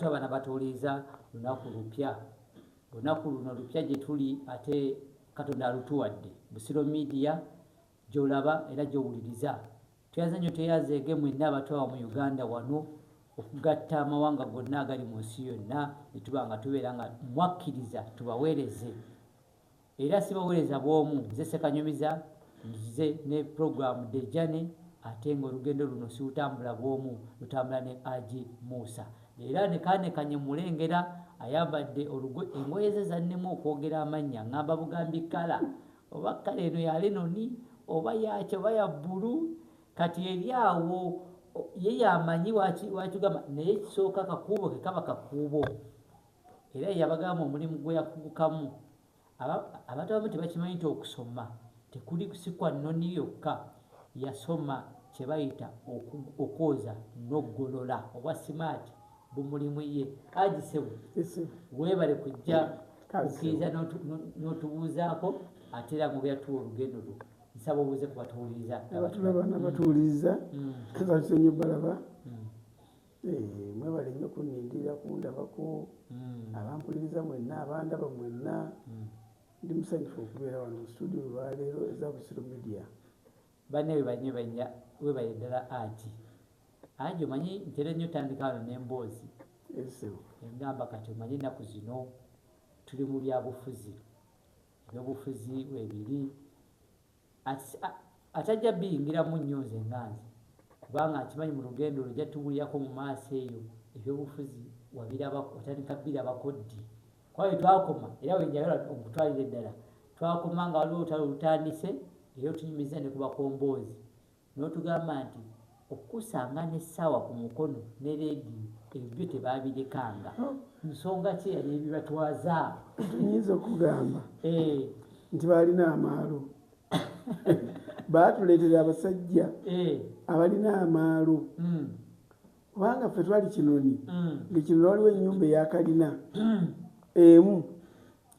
abana batuuliza lunaku lupya. Lunaku luno lupya gye tuli ate Katonda alutuwadde. Busiro Media gy'olaba era gy'owuliriza. Tuyaze nnyo tweyazeege mwenna abatwala mu Uganda wano okugatta amawanga gonna agali mu nsi yonna ne tuba nga tubeera nga mwakkiriza tubaweereze. Era sibaweereza bw'omu, nze Ssekanyumiza, nze ne puroguramu Dejane, ate ng'olugendo luno siwutambula bw'omu, lutambula ne Haji Musa. Era ne kaanekanye mulengera ayambadde engoye ze zannemu okwogera amannya, ngamba bugambi kala, oba kala eno ya Lenoni, oba yakyo oba ya bbulu, kati eri awo ye yamanyi wakigamba, naye kisooka kakuubo ke kaba kakuubo. Era yabagamba omulimu gwe yakugukamu. Abantu abamu tebakimanyi nti okusoma tekuli kusikwa nnoni yokka, yasoma kye bayita okwoza n'oggolola obwa simaati bumulimu ye. Haji Ssebo, weebale kujja kukkiriza n'otubuuzaako ate era ng'obyatuwa olugendo lwo. Nsaba obuuze ku batuwuliriza. Abatulaba n'abatuwuliriza kazalise nnyo balaba. Mwebale nnyo kunnindirira kundabako, abampuliriza mwenna, abandaba mwenna. Ndi musanyufu okubeera wano mu studio olwaleero eza Busiro Media. Banne weebale ddala Haji omanyi ntera nnyo tandika wano n'emboozi. Engamba kati omanyi ennaku zino tuli mu byabufuzi. Ebyobufuzi weebiri. Atajja biyingiramu nnyo nze nganze kubanga akimanyi mu lugendo olwo ojja tubuulirako mu maaso eyo ebyobufuzi watandika birabako ddi. Kwawe twakoma era wenjagala okutwalira eddala twakoma nga waliwo olutalo lutandise era otunyumiza ne ku bakomboozi n'otugamba nti okukusanga n'essaawa ku mukono ne leediyo ebyo tebaabirekanga. Nsonga ki yali ebibatwaza? Tuyinza okugamba nti baalina amaalo. Baatuleetera abasajja abalina amaalo. Kubanga ffe twali Kinoni, ng'Kinoni waliwo ennyumba eya kalina emu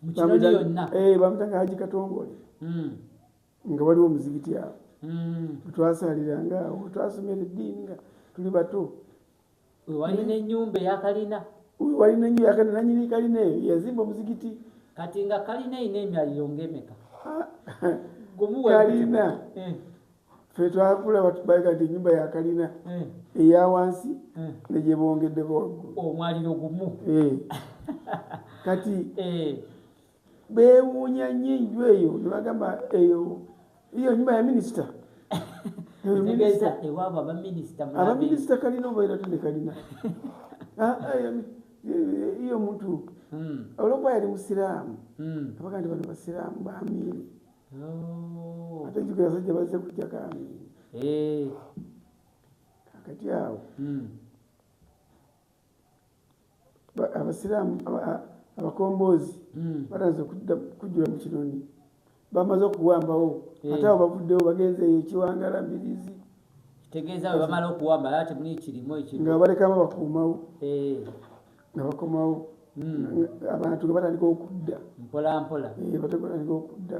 bamutanga Haji Katongole, nga waliwo omuzikiti awo. Twasaliranga awo, twasomera eddiini nga tuli bato. Walina ennyumba eya kalina? Walina ennyumba eya kalina, nannyini kalina eyo yazimba omuzikiti. Kati nga kalina erina emyaliro ng'emeka? Kalina ffe twakula batubaga nti ennyumba ya kalina eya wansi ne gye bongeddeko waggulu omwaliro gumu. Kati beewuunya nnyo enju eyo ne bagamba iyo nnyumba ya minisita. Tegeeza ewaabwe abaminisita kalina obaira tende kalina. Iyo muntu olwokuba yali musiraamu abaga nti bano basiraamu baamiini. Ate njukira abasajja bazze kujja kaamiini. Kakati awo abasiraamu abakomboozi batanze kujjula mu Kinoni, bamaze okuwambawo ate abo bavuddewo bagenze ekiwangala Mbirizi. Kitegeeza bwe bamala okuwamba ate muli kirimu nga balekamu bakuumawo nga bakomawo abantu nga batandika okudda mpolampola. Batandika okudda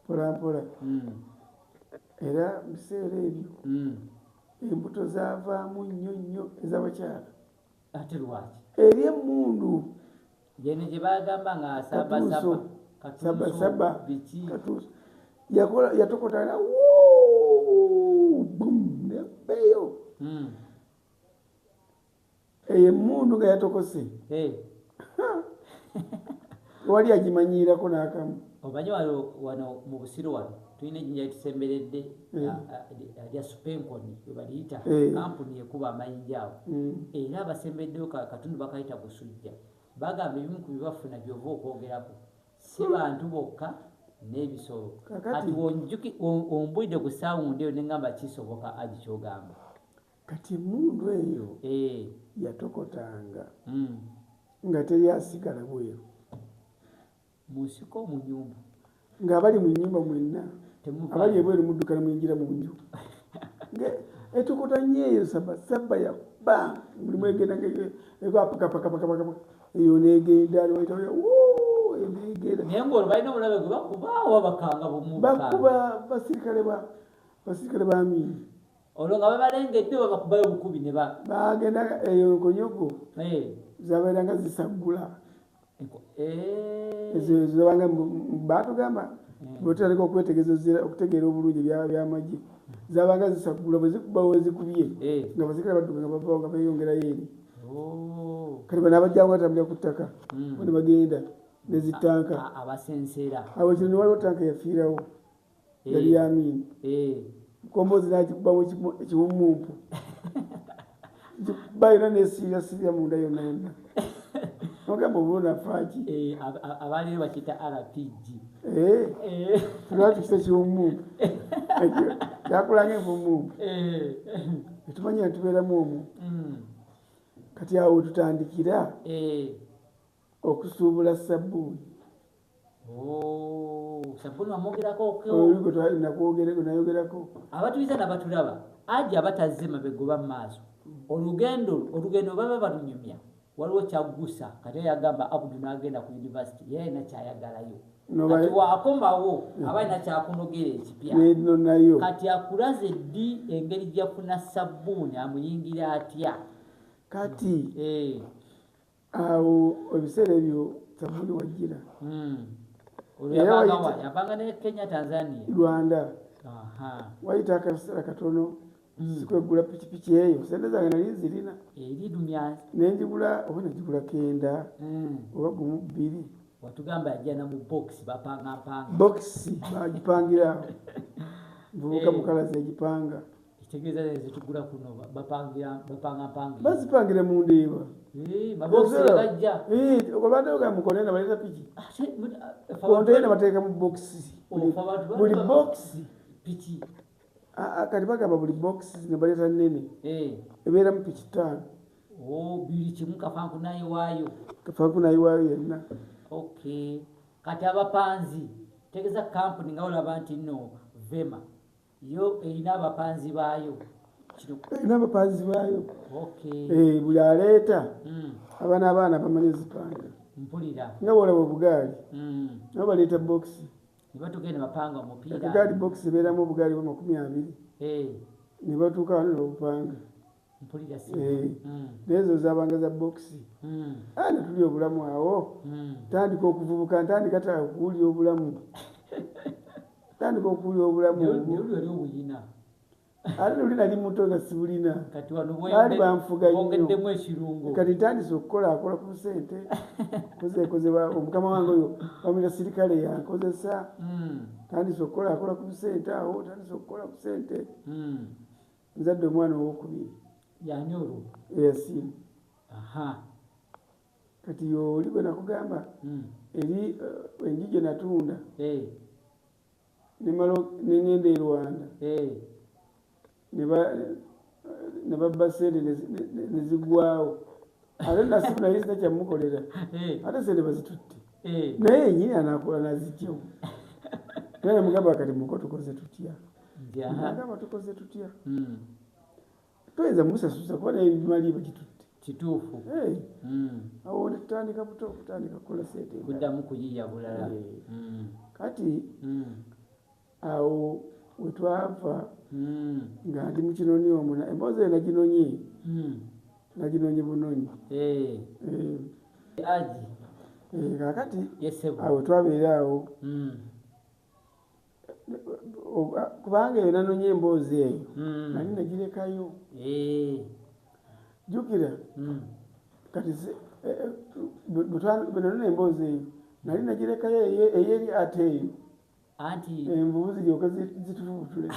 mpolampola. Era mu biseera ebyo embuto zaavaamu nnyo nnyo ez'abakyala. Ate lwaki? Eri emmundu gye bagamba nga sabasaba biki katuuso yatokotana nebbeeyo. Eyo emmundu nga yatokose wali agimanyiirako n'akamu. Omanyi wano mu Busiro wano tulina ejjinja litusemberedde lya Supenkoni we baliyita kampuni ekuba amayinja awo. Era abasembeddeyo katundu bakayita Busujja. Bagamba ebimu ku bibafuna byova okwogerako si bantu bokka n'ebisolo. Kati ombulidde ku saawundi eyo neŋŋamba kisoboka Haji ky'ogamba. Kati emmundu eyo yatokotanga nga teri asigala bweru mu nsiko mu nyumba. Ng'abali mu nnyumba mwenna abali ebweru mudduka ne muyingira mu nju. Etokota nnyo eyo sabasaba yakuba mulimu egenda ng'apakapakapakapaka eyo n'egenda neegenda. Naye ng'olwo balina obulabe gwe bakubaawo bakanga bakuba basirikale ba Amin. olwo nga babalengedde babakubayo bukubi ne bagenda eyo nkonyogo zabeeranga zisaggula ezo zabanga batugamba bwetutandika okwetegereza okutegeera obulungi byamagye zabanga zisaggula bwe zikuba we zikubye nga bazikira badduka nga bavaawo nga beeyongerayo eri kati bano abajjangu batambulira ku ttaka ne bagenda ne zitanka abasenseera awo kino ne waliwo tanka yafiirawo yali yamiini mukombozi nakikubamu ekiwumumpu gikuba yona nesiriasirya munda yonna yonna ogamba obuona faaki abaaliyo bakita rpg tulwatukisa ekiwumumpu kyakulanga envumumpu etumanya ntubeeramu omwo kati awo tutandikira okusuubula sabbuuni sabbuuni wamwogerako nayogerako abatuyiza nabatulaba aji abatazze mabega oba mumaaso olugendo baba balunyumya waliwo kyaggusa kati yagamba abudu n'agenda ku university yalina kyayagalayo kati wakomawo aba alina kyakunogera ekipya kati akulaze ddi engeri gyafuna sabbuuni amuyingira atya kati awo ebiseera ebyo sabbuuni wajjira yavanga ne Kenya Tanzania Rwanda wayita akaseera katono sikwegula pikipiki eyo sente zange nali nzirina eridumya nenjigula oba negigula 9 oba gumu 2 watugamba yajjana mu box bapanga box bagipangirawo mvubuka mukalazi yagipanga kitegeeza ezitugula kuno bapanga bazipangira mu ndeeba mabokisgajja olwateuga mu konteyina baleeta piki konteyina bateeka mu bokisi buli bokisi piki kati bagamba buli bokisi ne baleeta nnene ebeera mu piki 5 biri kimu kafankunayiwaayo yenna kati abapanzi tegeeza kampuni nga olaba nti nno vema yo erina abapanzi baayo buli aleeta abaana bamanyi zipanga mpulira nga bwolaba obugaali nabo baleeta bokisi nebatugenda bapanga omupiira gaali bokisi ebeeramu obugaali bwa 20 ne batuuka wano n'obupanga mpulira nezo zabanga za bokisi netuli obulamu awo tandika okuvubuka ntandika taa okuwulira obulamu obuyina ate luli nali muto nga sibulina kati wano baali banfuga bongeddemu ekirungo kati ntandise akola ku ssente kozekozebwa omukama wange oyo wamira sirikale yankozesa tandise akola ku ssente awo tandise okukola ku ssente nzadde omwana owokubiri yani olwo eyasiimu kati oli bwe nakugamba eri enjije natunda nengenda e Rwanda ne babba sente nezigwawo ate nasibu naye sina kyamukolera ate sente bazitutte naye enyini anakola nazijjawo naye namugamba kati muko tukoze tutya agamba tukoze tutya toyinza musasuza kuba naye ebimali bagitutte kituufu awo netutandika buto okutandika kukola sente kuddamu kuyiya bulala kati awo wetwava nga ndi mukinoni omwo emboozi eyo naginonye bunonyi kakati awo twabeera awo kubanga eyo nanonye emboozi eyo nali nagirekayo jjukira kati bwenanona emboozi eyo nali nagirekayo eyeri ate eyo anti envubu ziryoka zitufubutule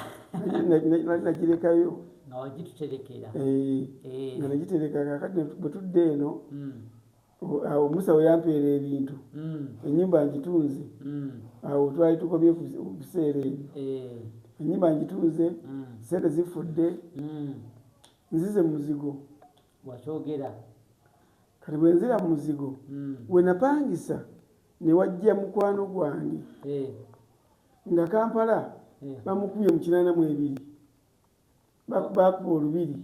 nali nagirekayo nga wagituterekera nga nagitereka kakati bwetudde eno awo musawo yampeera ebintu enyumba ngitunze awo twali tukobye ku biseera ebyo enyumba ngitunze sente zifudde nzize muzigo wakyogera kati bwenzira mu muzigo wenapangisa newajja mukwano gwange nga Kampala bamukubye mu 82 bakuba olubiri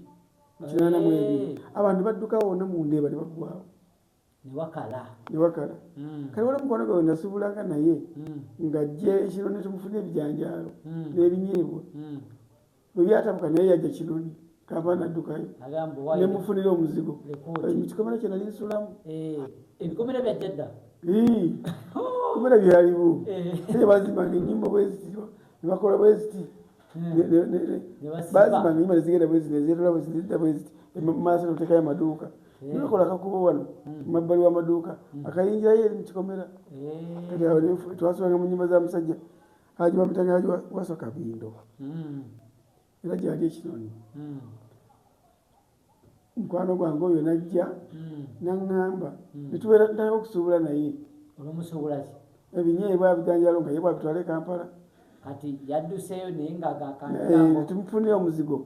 mu 82 abantu badduka wonna mu ndeeba ne baggwawo newakala kale wala mukwano gwawe nasubulanga naye ng'ajje ekiro ne tumufuna ebijanjaalo n'ebinyeebwa bwe byatabuka naye yajja Kinoni Kampala n'addukayo ne mufunira omuzigo mu kikomera kye nali nsulamu ebikomera byajja dda bikomera byaliwo naye bazimanga ennyumba bwe ziti ne bakola bwe ziti bazimanga ennyumba ne zigenda bwe ziti ne zeetola bwe ziti zidda bwe ziti mu maaso n'oteekayo amaduuka nebakola akakubo wano mu mabbali w'amaduuka akayinjirayo eri mu kikomera kati awo twasulanga mu nnyumba za musajja Haji bamutanga Haji Waso Kabindo era gyali Ekinoni mukwano gwange oyo najja naŋŋamba ne tubeera tutandika okusuubula naye olumusuubulaki ebinyeebwa bijanjalo nga ye bwabitwala e Kampala kati yadduseeyo naye ne tumufunira omuzigo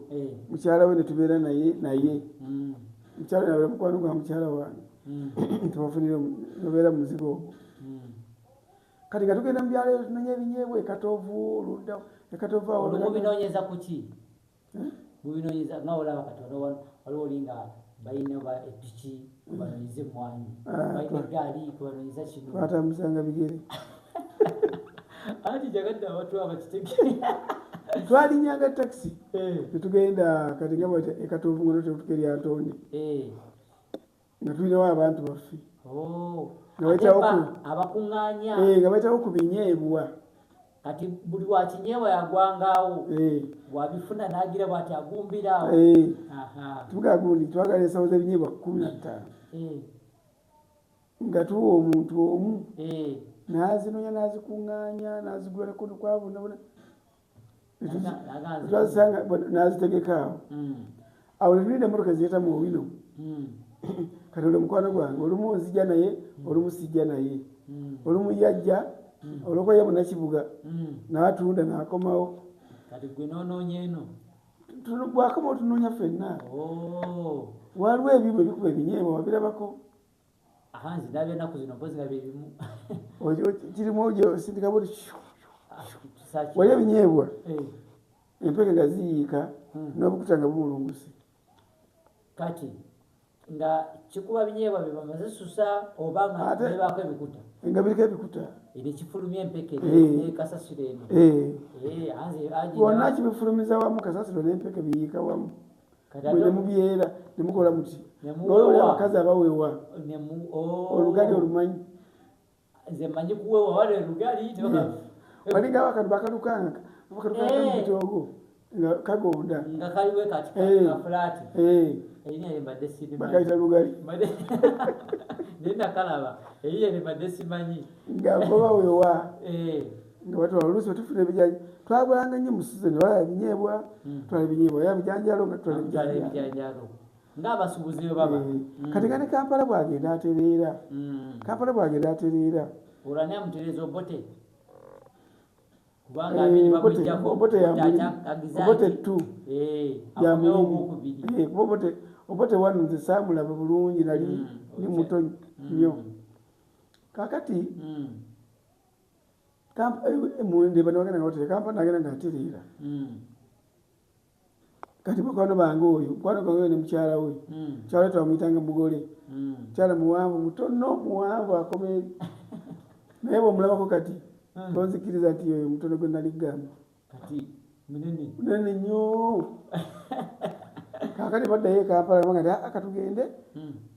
mukyala we ne tubeera naye mukyala nabeera mukwano gwa mukyala wange tubafunire nobeera mu muzigo ogwo kati nga tugenda mu byalo eyo tunonya ebinyeebwa ekatovu oludda ekatovu awo mubinoonyeza ku ki mubinoonyeza nga olaba kati waliwo olinga balina epiki kubanoonyeza emmwanyi balina eggaali kubanoonyeza kino twatambuzanga bigere anti jagadde abantu abakitegere twalinyanga takisi tetugenda kati nga ekatovu ngono tetukerya Ntonde nga tulinawo abantu baffe abakuŋŋaanya nga bayitawo ku binyeebwa kati buli wakinyeebwa yagwangawo wabifuna nagira bwati agumbirawo tugagundi twagala ensawo z'ebinyeebwa 15 nga tuwa omuntu omu nazinonya nazikuŋŋaanya nazigula nekono kwabonabona twazisanga nazitegeka awo netulinda emmotoka ziyita mu Owino kati oli mukwano gwange olumu nzija naye olumu sijja naye olumu yajja olwokuba ye Munnakibuga n'atunda n'akomawo kati gwe n'onoonya eno bwakomawo tunoonya ffenna waliwo ebimu ebikuba ebinyeebwa wabirabako nze ndabya ennaku zino mpozi nga byebimu kirimu osindika buli wali ebinyeebwa empeke nga ziyiika n'obukuta nga bumulunguse kati nga kikuba binyeebwa bye bamaze susa oba nga bebaako ebikuta nga biriko ebikuta ekifulumya empeke nekasasiro eno bonna kibifulumiza wamu kasasiro n'empeke biyiika wamu bwe nemubyera nemukola muti olwoli abakazi abawewa olugali olumanyi nze mmanyi kuwewa wale olugali walingawo akantu bakalukanga bitoogo nga kagonda nga kaliwe kati kafulaati erinya limbadde simanyi bakaita lugali naye nakalaba erinya limbadde simanyi nga bobawewa nga batwala oluusi wetufuna ebijanjalo twabulanga nnyo mu sizoni wala ebinyeebwa twala ebinyeebwa ya bijanjalo nga tutwala ebijanjalo ng'abasuubuzi bwe baba kati nga ne Kampala bwagenda atereera Kampala bwagenda atereera olani amutereeza Obote kubanga Obote tu Obote wano nze saamulaba bulungi nali ndi muto nnyo kakati mundeba nagenda nga Obote Kampala nagenda nga atereera kati mukwano bange oyo mukwano gwange oyo ne mukyala we mukyala we twamuyitanga mugole mukyala muwanvu mutono muwanvu akomeri naye bwomulabako kati tonzikiriza nti oyo mutono gwe nali gamba kati munene nnyo kakati baddayo Kampala nga nti akatugende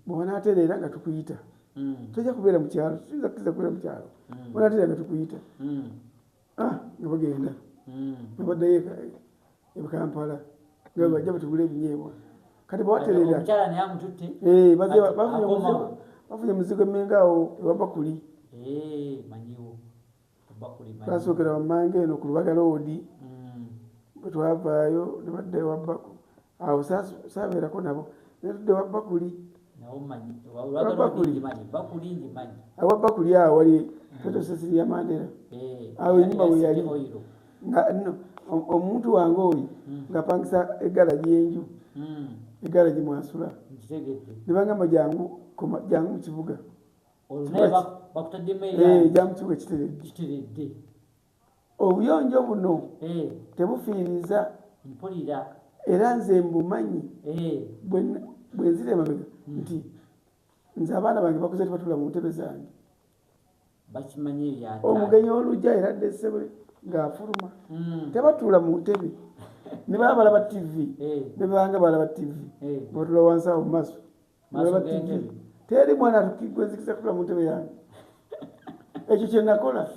bwonaatereera nga tukuyita tojja kubeera mu kyalo tuyinza kukiza kubeera mu kyalo bwonaatereera nga tukuyita nga bagenda nga baddayo e Kampala nga bajja batugula ebinyeebwa kati bwatereera bafunye muzigo emengaawo ewabakuli twasookera wammanga eno ku Lubaga Road bwe twavaayo ne badda ewabbaku awo saabeerako nabo netudde wabbakuli awabbakuli awo wali petosesiri ya Mandera awo enyumba we yali omuntu wange oyo ng'apangisa eggalagi y'enju eggalagi mwasula ne bagamba jangu mu kibuga jangu mu kibuga kiteredde obuyonjo buno tebufiiriza era nze mbumanyi bwe nzira emabega nti nze abaana bange bakuze tebatula mu ntebe zange omugenyi olujja era ddesebwe ng'afuluma tebatuula mu ntebe ne baba balaba TV ne banga balaba TV botula wansi awo maso balaba TV teri mwana tukigwezikisa kula mu ntebe yange ekyo kye nakola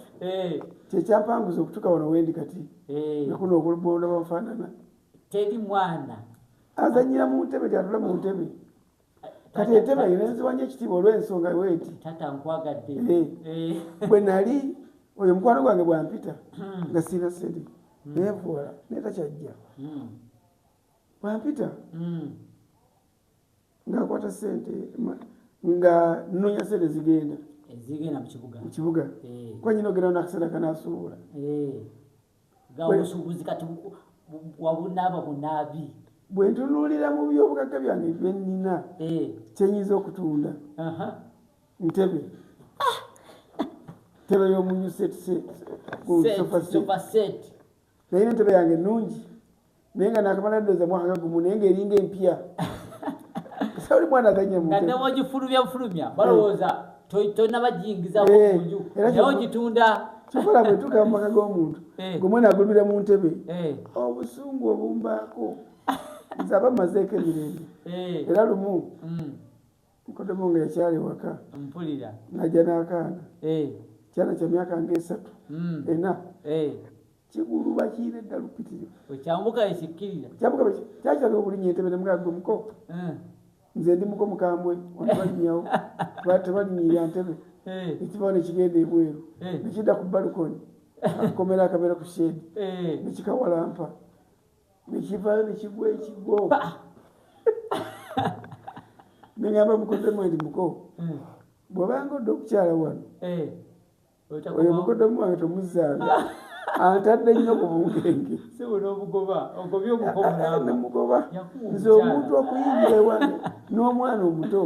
kyekyapanguza okutuka wano wendi kati nakuno okulubonda bafaanana teri mwana azanyira mu ntebe gyatula mu ntebe kati entebe erenzibwanya ekitiibwa olw'ensonga weeti tata nkwagadde bwe nali oyo mukwano gwange bwampita nga sina sente neevuwala netakyajja bwampita ngaakwata sente nga nonya sente zigenda mu kibuga kwa nyina ogenda nakasera kanasuubula gaobusuubuzi kati wabunaaba bunaabi bwe ntunuulira mu byobugagga byange bye nnina kyenyinza okutunda ntebe ntebe y'omunyu sofa set naye entebe yange ennungi naye nga nakamala ddooza mwaka gumu naye ngaeringa empya sawuli mwana azanya mu nga newogifulumya balowooza tonabajingizako munju naye ogitunda kikola bwe tuka mu maka g'omuntu gomwena agulumira mu ntebe obusungu obumbaako nze aba mazeeko emirembe era lumu mukodomo nga yakyali waka mpulira najja n'akaana kyana kya myaka nga 3 4 kigulu bakiire dda lupitiro wekyambuka ekikkirira kyakiraga okulinya entebe nemugagwe muko nze ndi muko mukambwe wanabalinyawo tebalinyiira ntebe ekivao nekigenda ebweru nekidda ku balukoni akomera akabeera ku shedi nekikawalampa nekivaayo nekigwa ekigo neŋamba mukoddomu ndi muko bw'obanga odde okukyala wano oyo mukoddomu wange tomuzaaga antadde nnyo ku bungenge nemugoba nze omuntu okuyingira ewange n'omwana omuto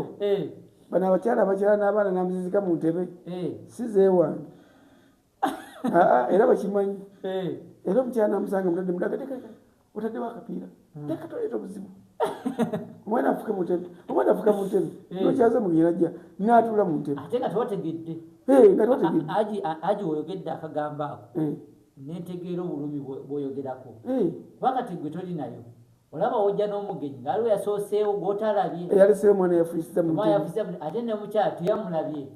bano abakyala abakyala n'abaana namuzizika mu ntebe sizeewange era bakimanyi era omukyala namusanga mutadde mudaga otaddewo akapiira tekatoleeta obuzibu omwana afuke mu ntebe nokyaza mugenda jja n'atuula mu ntebe ate nga tewategedde nga tewategedde aji oyogedde akagambo ako nentegeera obulumi bwoyogerako kubanga tigwe toli nayo olaba wojja n'omugenyi ngaaliwo yasooseewo gwotalabye eyaleseewo omwana yafuisiza mu ate ne mukyala teyamulabye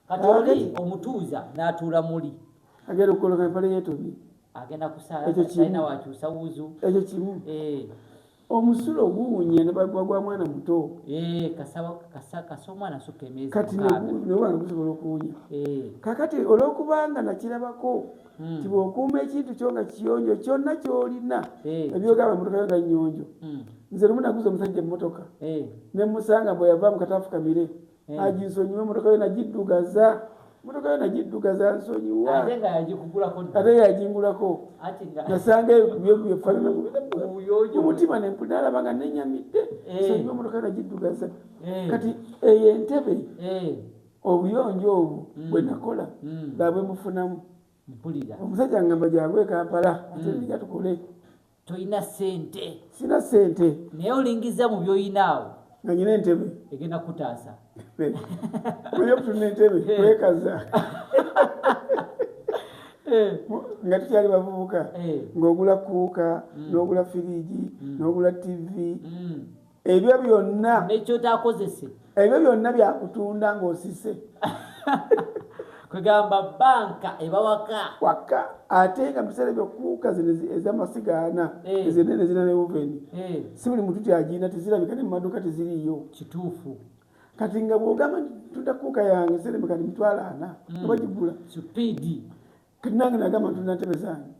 kati oli omutuuza n'atuula muli agenda okukologa empale yeetobye agenda kusaala talina wakyusa wuzu ekyo kimu omusulo oguwunya ne bagwa gwa mwana muto kasa omwana asukka emyezi kati newanga gusobola okuwunya kakati olwokubanga nakirabako tibwokuuma ekintu kyo nga kiyonjo kyonna kyolina ebyogamba emotoka yo nga nnyonjo nze lumu naguza omusajja emmotoka nemusanga bwe yava mu kataafukamire aginsonyiwa emotoka yo nagiddugaza nsonyiwa ate yagingulako nasanga omutima nalaba nga nenyamidde nsonyiwa emotoka yo nagiddugaza kati eyo entebe obuyonjo obwo bwe nakola labwe mufunamu omusajja ngamba jangu Kampala ate nija tukole toyina sente sina sente naye olingiza mu byoyinaawo nga nyina entebe egenda kutaasa oyo okutuna entebe kwekaza nga tukyali bavubuka ng'ogula kuuka n'ogula firiji n'ogula TV ebyo byonna nekyotakozese ebyo byonna byakutunda ng'osise kwegamba banka ebawaka waka ate nga biseera byokuuka zino ez'amasigaana ezenene zina ne oveni si buli muntu tyagina tezirabika ne mu maduuka teziriyo kituufu kati nga bw'ogamba ntunda kuuka yange seremeka ne mitwalo 4 bagigula supiidi kati nange nagamba ntunda ntebe zange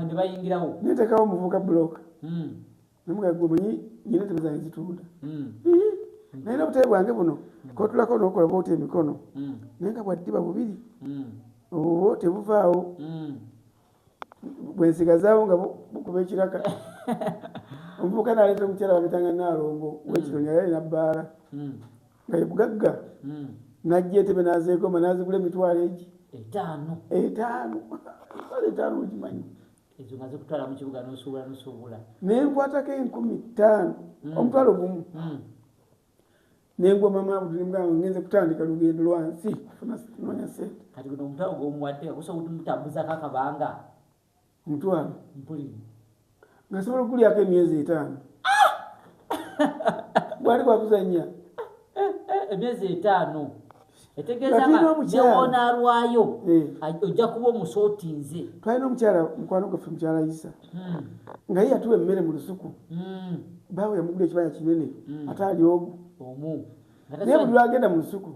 ne bayingirawo netekawo omuvubuka bulooka namugagwe omanyi nyina entebe zange zitunda naye n'obutebe bwange buno kotulako n'okola bwoti emikono naye nga bwaddiba bubiri obwo tebuvaawo bwensigazaawo nga bukuba ekiraka omuvubuka naleeta omukyala babitanga Naalongo wekironi yali alina bbaala nga yebugagga najja entebe nazeegoma nazigula emitwalo egi 5 ogimanyi ezo nga zikutwala mu kibuga n'osuubula nenkwatako 15,000 omutwalo gumu nengwa mama abudimugamba ngenze kutandika lugendo lwansi kufuna nonya sente kati guno omutwalo gw'omuwadde gusobola okumutambuzaako akabanga omutwalo mpulire ngasobola okulyako emyezi 5 bwali bwakuzanya emyezi 5 etegeeza nga arwayo ojja kuba omusootinze. Twalina omukyala mukwano gwaffe mukyala Isa nga ye yatuwa emmere mu lusuku baawe yamugula ekibaya kinene ate ali omu naye buli lwagenda mu lusuku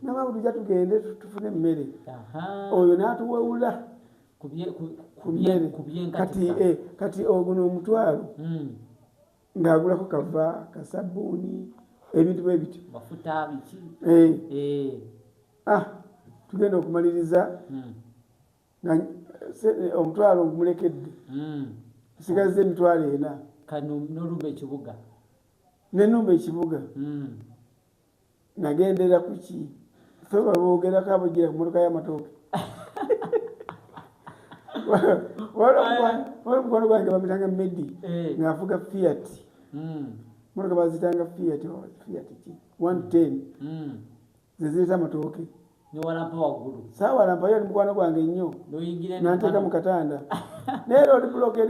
naba buli lujja tugende tufune emmere oyo n'atuwewula ku mmere kati oguno omutwalo ng'agulako kava kasabbuuni ebintu bwe bityo mafuta biki tugenda okumaliriza omutwalo ogumulekedde nsigaziza emitwalo 4 n'olumba ekibuga n'ennumba ekibuga nagendera ku ki fe baboogerako abogira ku motoka y'amatooke wala omukwano gwange bamitanga Medi ng'avuga Fiat motoka bazitanga Fiat ki 110 zezireta amatooke niwalampa waggulu saawalampa yo ali mukwano gwange nnyo nanteeka mu katanda naye loodi buloka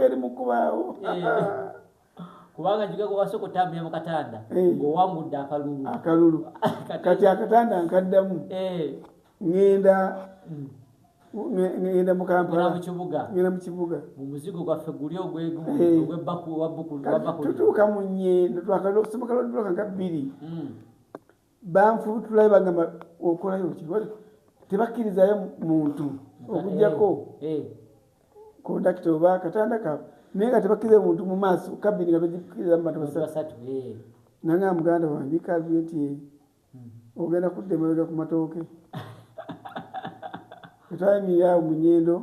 eri mukubaawo kubanga njiga kuwasa okutambulira mu katanda ng'owangudde akalulu kati akatanda nkaddamu ngenda mu Kampala ngenda mu kibuga omuzigo gwaffe guli tutuuka mu nnyendo twakasomoka loodi buloka nga 2 banfubutulayo bagamba okolayo ki tebakkirizayo muntu okugjako kondakita oba katanda kaabwe naye nga tebakkirizayo muntu mu maaso kabini nga bagikkiriza mu bantu 3 nanga muganda wange kalbi nti ogenda kudda emabega ku matooke etwayimirira awo mu nnyendo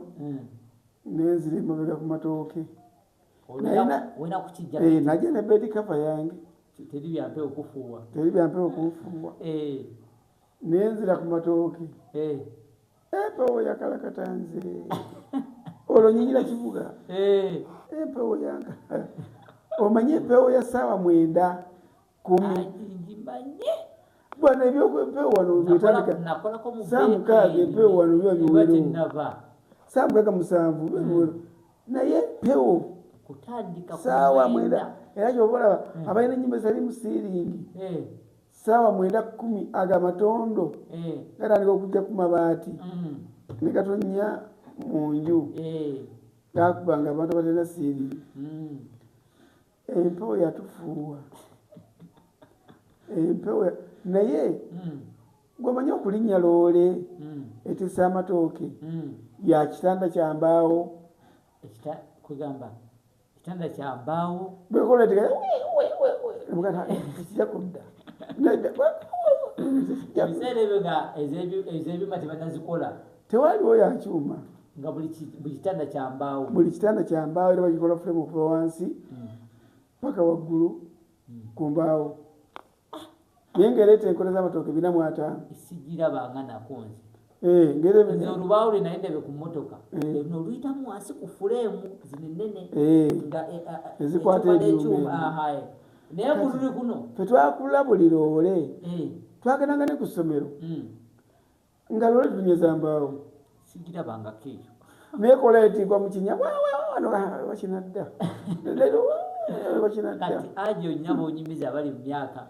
nenzira emabega ku matooke najja ne bedi kava yange teri byampeewo okufuuwa nenzira ku matooke empewo yakalakatanze olwo nyinyira kibuga empewo yanga omanye empewo ya ssaawa 9 10 bwana ebyokwempewo wano byetandika saa 6 empewo wano biba biwero saa 7 biwero naye empewo ssaawa 9 era kyobalaba abalina ennyumba ezali mu siiringi ssaawa 9-10 agamatondo gatandika okujja ku mabaati ne gatonya mu nju gakubanga abantu abalina siiringi empewo yatufuuwa empewo naye gwemanyi okulinnya loole etisa amatooke ya kitanda kya mbaawo kugamba kitanda kya mbaawo bwekola tekijja kudda ebiseera ebyo nga ez'ebyuma tebanazikola tewaliwo yakyuma nga buli kitanda kya mbaawo era bagikola fulemu okuva wansi paka waggulu ku mbaawo naye ngaereeta enkola z'amatooke 4-5 sigirabanga nakonze olubaawo lwe naye ndebe ku mmotoka noluyitamu wansi ku fuleemu zinenene ezikwata ekyuma naye bululi kuno fe twakulula buli loole twagendanga ne ku ssomero nga loole tunyeza mbaawo sigirabangako eyo nekola etigwa mu kinya wakinadda kati ajo nnyabo onyimiza abali mu myaka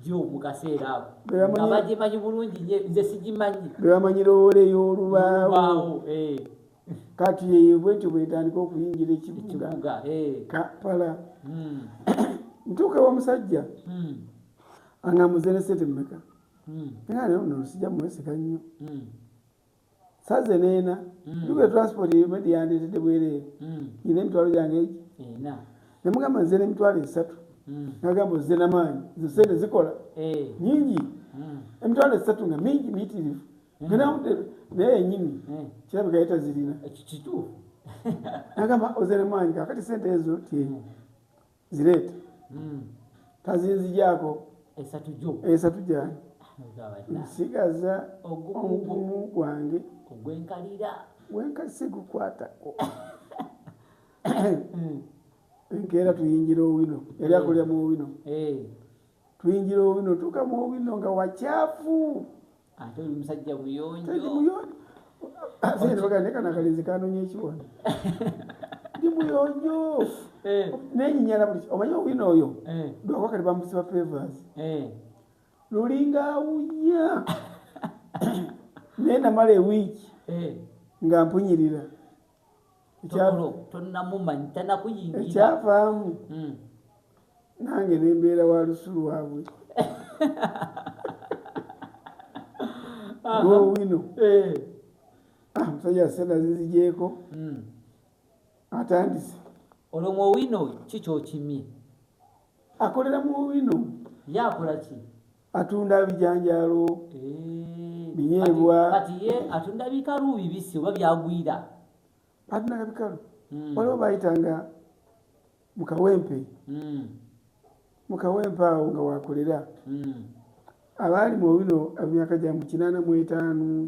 gyo mu kaseera ako nga bagimanyi bulungi nze sigimanyi bebamanyi loole ey'olubaawo kati bwetyo bwetandika okuyingira ekibuga Kampala ntuuka ewamusajja angamuze ne sente mmeka naye nno sijja muweseka nnyo saze neena tuge transport medi yandeetedde bwereere nyina emitwalo gyange egi nemugamba nze n'emitwalo 3 nagamba ozze n'amaanyi zo sente zikola nyingi emitwalo 3 nga mingi miyitirivu naye yenyini kirabika yetazirina kituufu nagamba ozze n'amaanyi kakati sente ezo zireeta tazinzijaako 3 gyange nsigaza ogumu gwange gwenkasiggukwatako enkeera tuyingira owino yali akolera mu owino tuyingira owino tuuka mu owino nga wakyafu ate oli musajja muyonjo naye kanakalinzi kanonya ekiwona muyonjo nenyinyala buli omanyi owino oyo lwakwakati bamusiba favors lulinga awunya naye namala ewiiki nga mpunyirira ekyavaamu nange nembeera wa lusu lwabwe lwowino omusajja sena zizigyeko atandise olwo muowino kikyokimye akolera muowino yakola ki atunda bijanjalo binyeebwa kati ye atunda bikalu bibisi oba byagwira atunda bikalu waliwo bayitanga mukawempe awo nga wakolera abaali muowino emyaka gya 85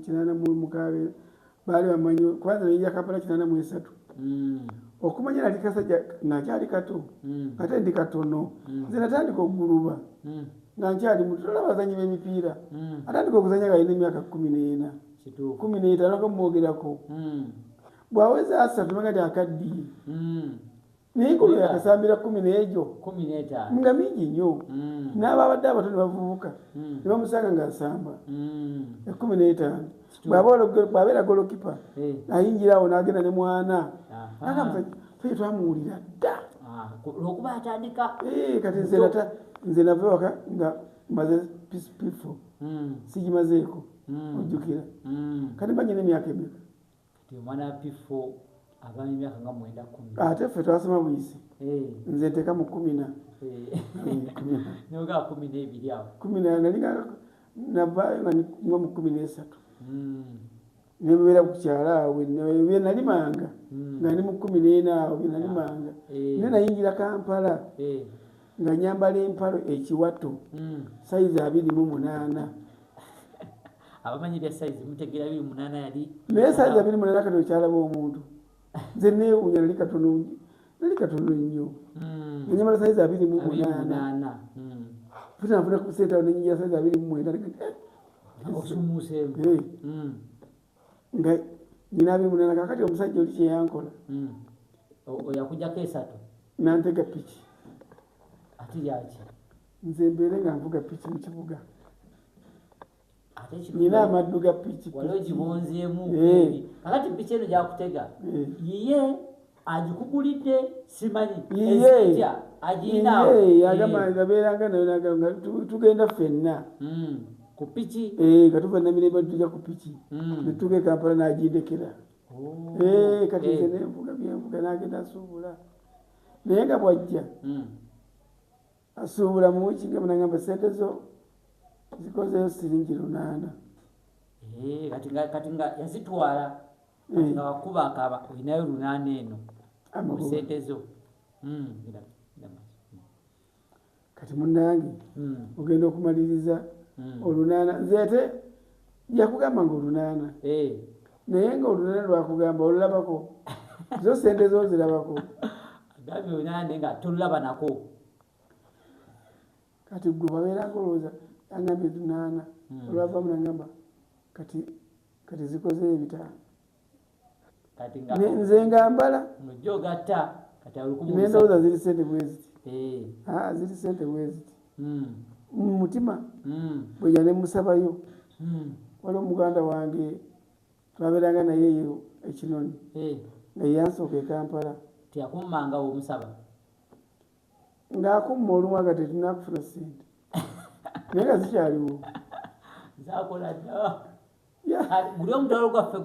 86 baali bamanyi kubanza nayinja kampala 83 okumanya nali kasajja nakyali kato ate ndi katono nze natandika okuguluba nga nkyali mutola bazanyi b'emipiira atandika okuzanya galina emyaka 14 15 ngamuwogerako bwaweza 3 manga ti akaddiye naye nkulu yakasambira 10 n'egyo nga mingi nnyo n'ababadde abato ne bavubuka ne bamusanga ng'asamba 15 bw'abeera golokipa ayingira awo n'agenda ne mwana naye twamuwulira dda olwokuba atandika kati nze nava waka nga maze pifo sigimazeeko ojjukira kati mbanyina emyaka emeka kati omwana wa pifo abaana emyaka nga 9-10 ate ffe twasoma buyisi nze nteeka mu 10 nogaa 12 awo 10 nalinga navaayo nga mu 13 nebeera ku kyalo awo byenalimanga nga ndi mu 14 awo byenalimanga naye nayingira Kampala nga nyambala empalo ekiwato sayizi 28 abamanyi bya sayizi mutegeera 28 yali naye sayizi 28 kati okyalaba omuntu nze neewuunya nali katono nnyo nyambala sayizi 28 funafuna ku sente awo nenyingira sayizi 29 osumuuseemu nga nyina 28 kakati omusajja oli kyeyankola oyakujjako 3 nantega piki ate yaki nze mbeere nga nvuga piki mu kibuga nyina amaddu ga piki wali ogibonzeemu kakati piki eno gyakutega yiye agikugulidde simanyi ezitya agiinaawo abeeranga nayo nga tugenda ffenna ku piki katuva namirembe tujja ku piki netuga e Kampala n'agindekera kati nze nenvuga byenvuga n'agenda asuubula naye nga bwajja asuubula mu wiiki nga munagamba sente zo zikozeyo siringi 8 kati nga yazitwala nga wakuba akaba olinayo 8 eno sente zo kati munnange ogenda okumaliriza olunana nzeete yakugamba nga olunana naye nga olunana lwakugamba olulabako zo sente zo zirabako agambye olunana nga tolulaba nako kati gwe babeeranga olowooza angambye lunana olwavamu nagamba kati zikoze ebitaano nze nga mbala nendowooza ziri sente bweziti ziri sente bweziti mu mutima bwejja ne musabayo waliwo muganda wange twabeeranga nayeyo ekinoni nga yansooka e Kampala tiyakummangawo omusaba ng'akumma olumu nga tetunakufuna sente naye nga zikyaliwo zakola dda guli omutwalo gwaffe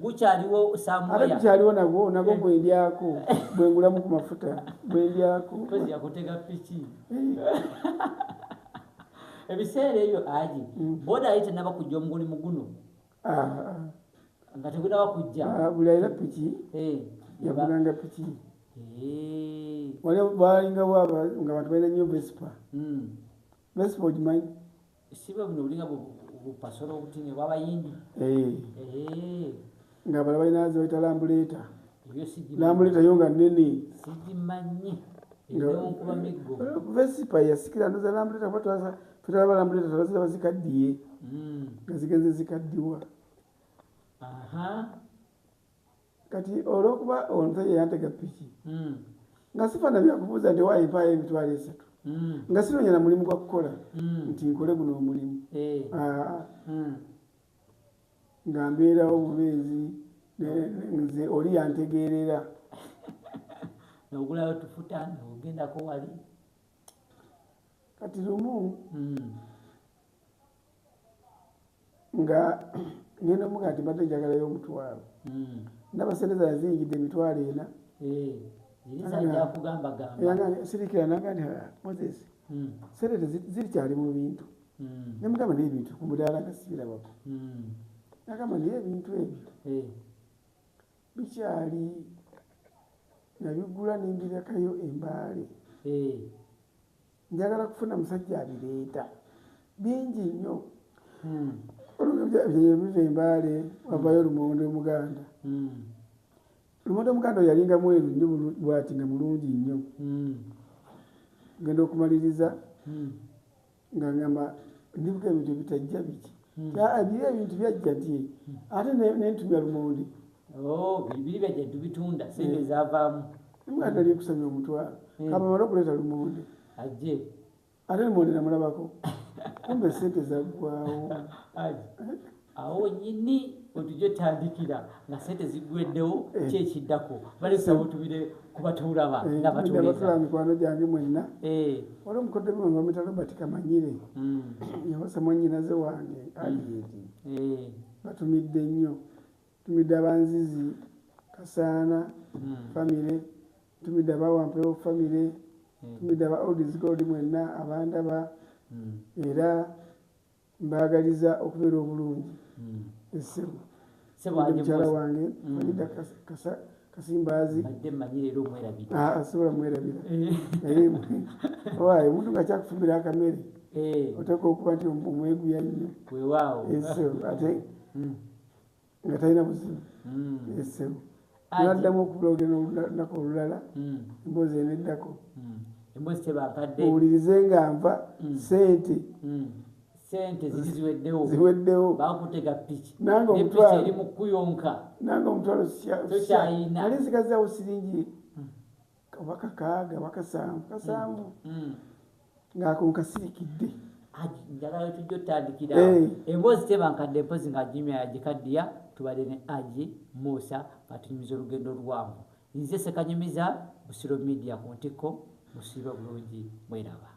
gukyaliwo samoya ate gukyaliwo nagwo bwendyako bwengulamu ku mafuta bwendyako kozi yakutega piki ebiseera ebyo aji boda yali tenaba kujja omugulimu guno nga tegunaba kujja buli alina piki yavuganga piki wali balinga bwaba nga bantu balina nnyo Vespa ogimanyi siba buno bulinga bupasolo obutini bwabayindi nga bala balina zoyita lambuleeta yo nga nnene sigimanyi Vespa yasikira ndoza lambuleeta kuba tutwala lambuleeta twaziraba zikaddiye nga zigenze zikaddiwa kati olwokuba omusajja yantega piki nga sifana byakubuuza nti waayo empaayo emitwalo 3 nga sinoonya na mulimu gwa kukola nti nkole guno omulimu nga mbeerawo bubeezi nze oli yantegeerera nogulayo tufuta nogendako wali kati lumu nga ngenda omuga nti mbadde njagalayo omutwalo ndaba sente zaala ziyingidde emitwalo 4 sirikira nanga nti Moses sente zirikyali mu bintu nemugamba naye ebintu ku mudaala nga sibirabako nagamba naye ebintu ebyo bikyali nabigula nembirakayo embaale njagala kufuna musajja abireeta bingi nnyo biva embaale wavayo lumonde omuganda lumonde omuganda oyo yalinga mweru nnyo bwati nga mulungi nnyo genda okumaliriza nga ngamba ndibuka ebintu bitajja biki biri ebintu byajja nti ate nentumya lumonde biri byajja tubitunda sente zavaamu omuganda ali kusanya omutwalo kamamala okuleeta lumonde ajje ate lumonde namulabako kumbe sente zaggwawo awo nyini otujja otandikira nga sente zigweddewo kyekiddako balesawo tubire kubatulaba nabatula mikwano gyange mwenna wali omukodde wange bamwita Robert Kamanyire yawasa mwannyinaze wange Alieti batumidde nnyo tumidde abanzizi Kasaana famire tumidde abawampewo famire tumidde aba Oldies Gold mwenna abandaba era mbaagaliza okubeera obulungi essebo mukyala wange Farida Kasimbaazi asobola mwerabira naye omuntu nga kyakufumira akamere oteeka okuba nti omweguya nnyo essebo ate nga talina buzibu essebo naddamu okubuloga olunaku olulala emboozi eneddako owulirize nga nva sente ziweddewo bakutega piki nange eri mu kuyonka nange omutwalo tokyayina ali nzigazaawo siringi oba kakaaga oba kasanvu ng'ako nkasirikidde njagala tujja otandikira emboozi tebankadde mpozi nga jimya yagikaddiya tubadde ne Aji Musa batunyumiza olugendo lwangu nze Sekanyumiza Busiro Media ku ntikko musiibe bulungi mweraba